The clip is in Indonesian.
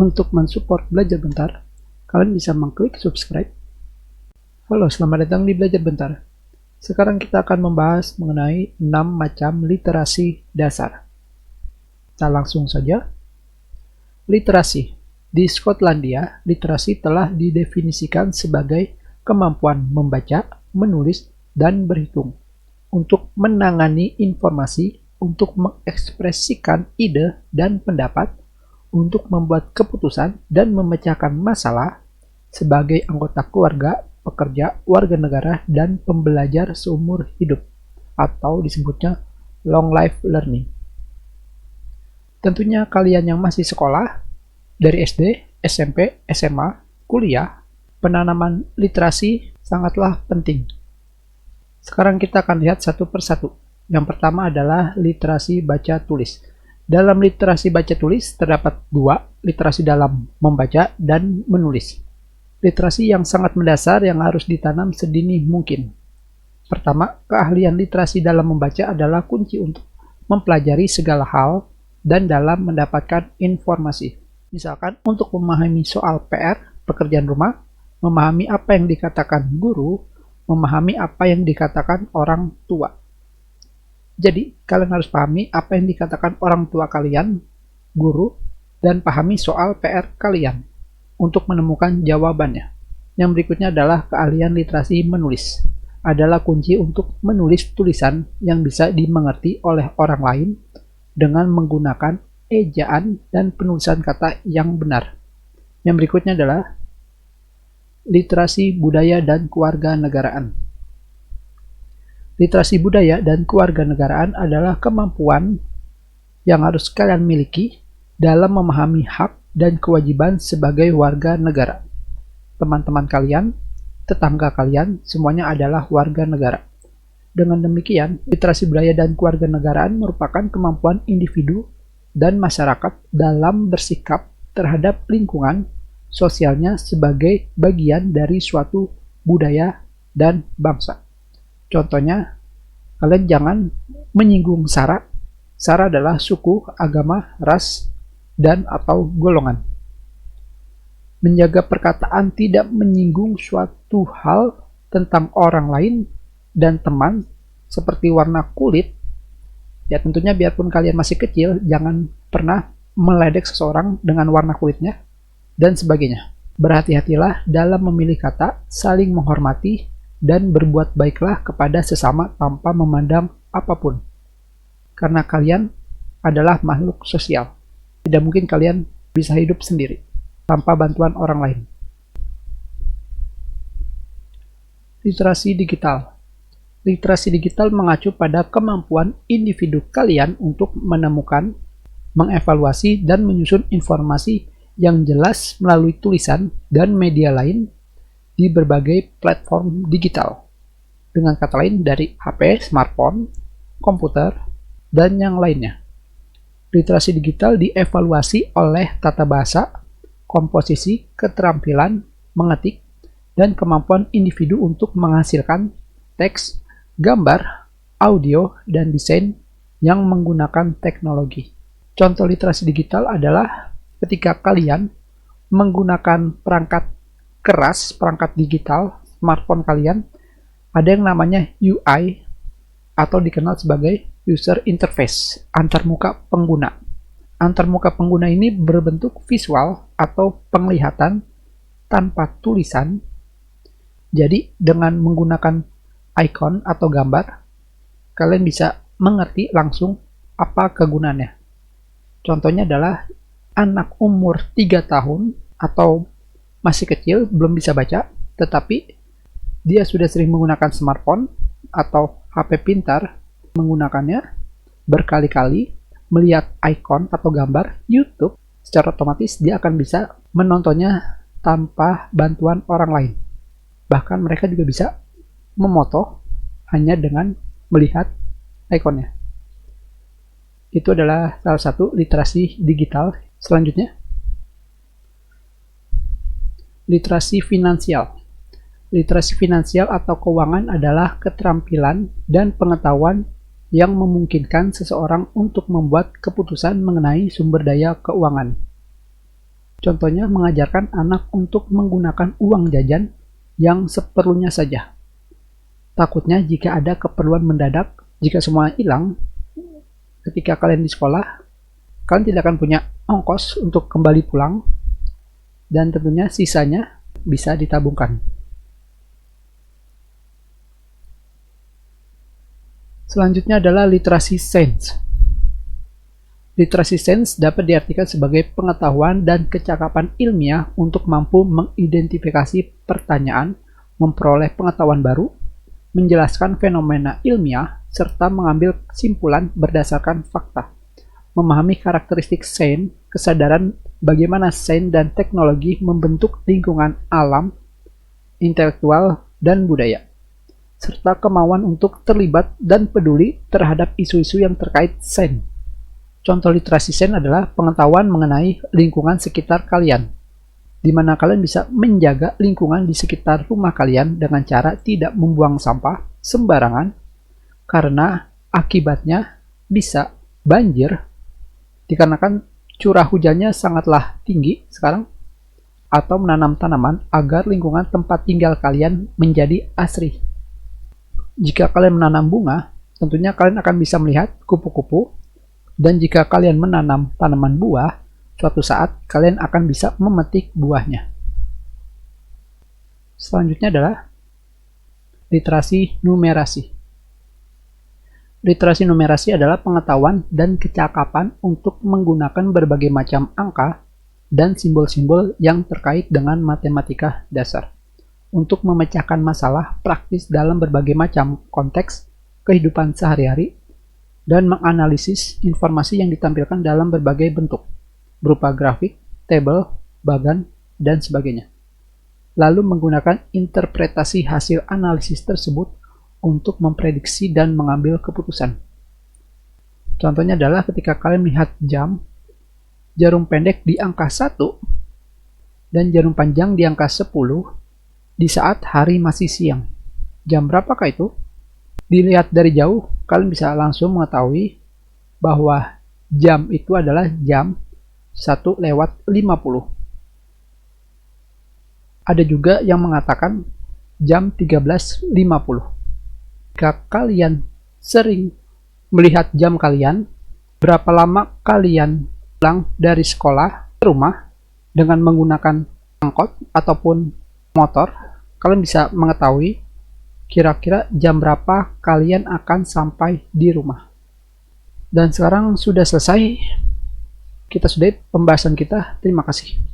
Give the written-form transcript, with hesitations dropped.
Untuk mensupport Belajar Bentar, kalian bisa mengklik subscribe. Halo, selamat datang di Belajar Bentar. Sekarang kita akan membahas mengenai 6 macam literasi dasar. Kita langsung saja. Literasi. Di Skotlandia, literasi telah didefinisikan sebagai kemampuan membaca, menulis, dan berhitung untuk menangani informasi, untuk mengekspresikan ide dan pendapat, untuk membuat keputusan dan memecahkan masalah sebagai anggota keluarga, pekerja, warga negara, dan pembelajar seumur hidup, atau disebutnya long life learning. Tentunya kalian yang masih sekolah, dari SD, SMP, SMA, kuliah, penanaman literasi sangatlah penting. Sekarang kita akan lihat satu persatu. Yang pertama adalah literasi baca tulis. Dalam literasi baca tulis terdapat dua, literasi dalam membaca dan menulis. Literasi yang sangat mendasar yang harus ditanam sedini mungkin. Pertama, keahlian literasi dalam membaca adalah kunci untuk mempelajari segala hal dan dalam mendapatkan informasi. Misalkan untuk memahami soal PR, pekerjaan rumah, memahami apa yang dikatakan guru, memahami apa yang dikatakan orang tua. Jadi, kalian harus pahami apa yang dikatakan orang tua kalian, guru, dan pahami soal PR kalian untuk menemukan jawabannya. Yang berikutnya adalah keahlian literasi menulis. Adalah kunci untuk menulis tulisan yang bisa dimengerti oleh orang lain dengan menggunakan ejaan dan penulisan kata yang benar. Yang berikutnya adalah literasi budaya dan kewarganegaraan. Literasi budaya dan kewarganegaraan adalah kemampuan yang harus kalian miliki dalam memahami hak dan kewajiban sebagai warga negara. Teman-teman kalian, tetangga kalian, semuanya adalah warga negara. Dengan demikian, literasi budaya dan kewarganegaraan merupakan kemampuan individu dan masyarakat dalam bersikap terhadap lingkungan sosialnya sebagai bagian dari suatu budaya dan bangsa. Contohnya, kalian jangan menyinggung SARA. SARA adalah suku, agama, ras, dan atau golongan. Menjaga perkataan tidak menyinggung suatu hal tentang orang lain dan teman, seperti warna kulit. Ya tentunya biarpun kalian masih kecil, jangan pernah meledek seseorang dengan warna kulitnya, dan sebagainya. Berhati-hatilah dalam memilih kata, saling menghormati, dan berbuat baiklah kepada sesama tanpa memandang apapun. Karena kalian adalah makhluk sosial. Tidak mungkin kalian bisa hidup sendiri tanpa bantuan orang lain. Literasi digital. Literasi digital mengacu pada kemampuan individu kalian untuk menemukan, mengevaluasi, dan menyusun informasi yang jelas melalui tulisan dan media lain di berbagai platform digital. Dengan kata lain dari HP, smartphone, komputer, dan yang lainnya. Literasi digital dievaluasi oleh tata bahasa, komposisi, keterampilan, mengetik, dan kemampuan individu untuk menghasilkan teks, gambar, audio, dan desain yang menggunakan teknologi. Contoh literasi digital adalah ketika kalian menggunakan perangkat keras, perangkat digital, smartphone kalian, ada yang namanya UI atau dikenal sebagai user interface, antarmuka pengguna. Antarmuka pengguna ini berbentuk visual atau penglihatan tanpa tulisan. Jadi dengan menggunakan icon atau gambar, kalian bisa mengerti langsung apa kegunaannya. Contohnya adalah anak umur 3 tahun atau masih kecil, belum bisa baca, tetapi dia sudah sering menggunakan smartphone atau HP pintar, menggunakannya berkali-kali, melihat icon atau gambar YouTube, secara otomatis dia akan bisa menontonnya tanpa bantuan orang lain. Bahkan mereka juga bisa memoto hanya dengan melihat ikonnya. Itu adalah salah satu literasi digital. Selanjutnya, literasi finansial. Literasi finansial atau keuangan adalah keterampilan dan pengetahuan yang memungkinkan seseorang untuk membuat keputusan mengenai sumber daya keuangan. Contohnya mengajarkan anak untuk menggunakan uang jajan yang seperlunya saja. Takutnya jika ada keperluan mendadak, jika semua hilang, ketika kalian di sekolah, kalian tidak akan punya ongkos untuk kembali pulang, dan tentunya sisanya bisa ditabungkan. Selanjutnya adalah literasi sains. Literasi sains dapat diartikan sebagai pengetahuan dan kecakapan ilmiah untuk mampu mengidentifikasi pertanyaan, memperoleh pengetahuan baru, menjelaskan fenomena ilmiah, serta mengambil kesimpulan berdasarkan fakta. Memahami karakteristik sains, kesadaran bagaimana sains dan teknologi membentuk lingkungan alam, intelektual, dan budaya, serta kemauan untuk terlibat dan peduli terhadap isu-isu yang terkait sains. Contoh literasi sains adalah pengetahuan mengenai lingkungan sekitar kalian, di mana kalian bisa menjaga lingkungan di sekitar rumah kalian dengan cara tidak membuang sampah sembarangan, karena akibatnya bisa banjir, dikarenakan curah hujannya sangatlah tinggi sekarang, atau menanam tanaman agar lingkungan tempat tinggal kalian menjadi asri. Jika kalian menanam bunga, tentunya kalian akan bisa melihat kupu-kupu, dan jika kalian menanam tanaman buah, suatu saat kalian akan bisa memetik buahnya. Selanjutnya adalah literasi numerasi. Literasi numerasi adalah pengetahuan dan kecakapan untuk menggunakan berbagai macam angka dan simbol-simbol yang terkait dengan matematika dasar untuk memecahkan masalah praktis dalam berbagai macam konteks kehidupan sehari-hari dan menganalisis informasi yang ditampilkan dalam berbagai bentuk, berupa grafik, tabel, bagan, dan sebagainya. Lalu menggunakan interpretasi hasil analisis tersebut untuk memprediksi dan mengambil keputusan. Contohnya adalah ketika kalian melihat jam, jarum pendek di angka 1, dan jarum panjang di angka 10, di saat hari masih siang. Jam berapakah itu? Dilihat dari jauh, kalian bisa langsung mengetahui bahwa jam itu adalah jam 1:50. Ada juga yang mengatakan jam 13:50. Jika kalian sering melihat jam kalian, berapa lama kalian pulang dari sekolah ke rumah dengan menggunakan angkot ataupun motor, kalian bisa mengetahui kira-kira jam berapa kalian akan sampai di rumah. Dan sekarang sudah selesai, kita sudahi pembahasan kita. Terima kasih.